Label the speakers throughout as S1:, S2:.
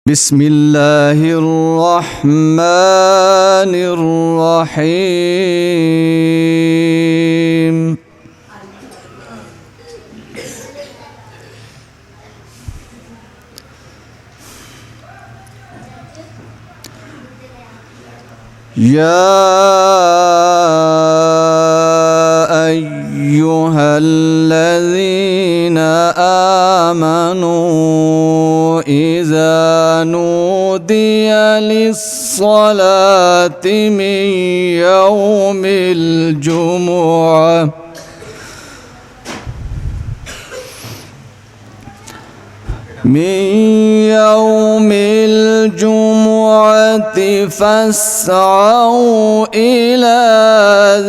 S1: بسم الله الرحمن الرحيم يا أيها الذين آمنوا إذا نودي للصلاة من يوم الجمعة فاسعوا إلى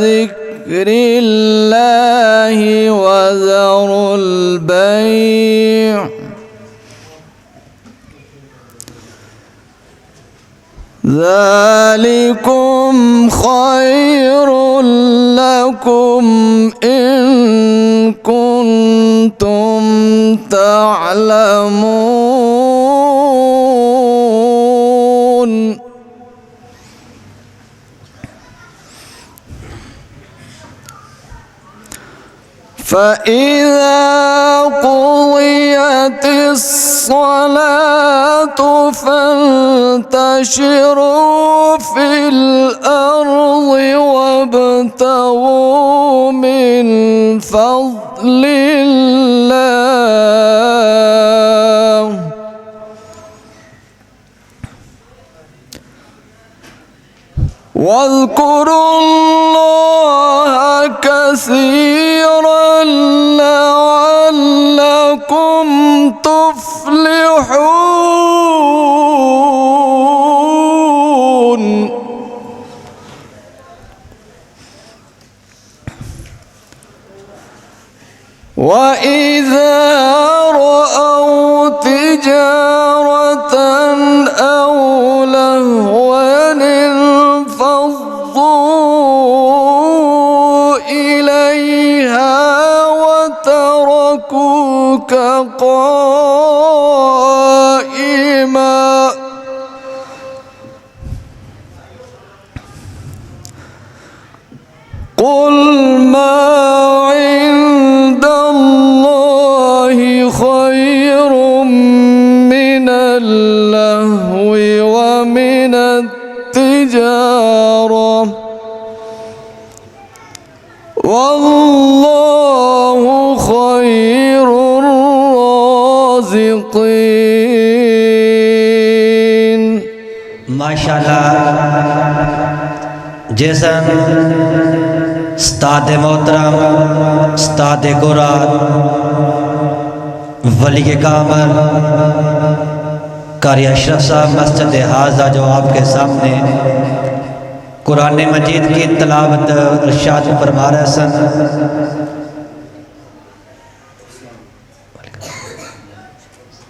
S1: ذكر الله وذروا البيع ذلكم خير لكم إن كنتم تعلمون فإذا قضيت الصلاة فانتشروا في الأرض وابتغوا من فضل الله واذكروا الله كثيرا لعلكم تفلحون وإذا رأوا تجارة أو لهوا انفضوا إليها وتركوك قائما قل ما عند الله خير من اللهو ومن التجارة والله خير الرازقين
S2: माशाअल्लाह जैसन उस्ताद मोहतरम उस्ताद कुरान वली के कामर कारी अशरफ साहब मस्जिद हाजा जो आपके सामने कुरान मजीद की तलावत इरशाद फरमा रहे सन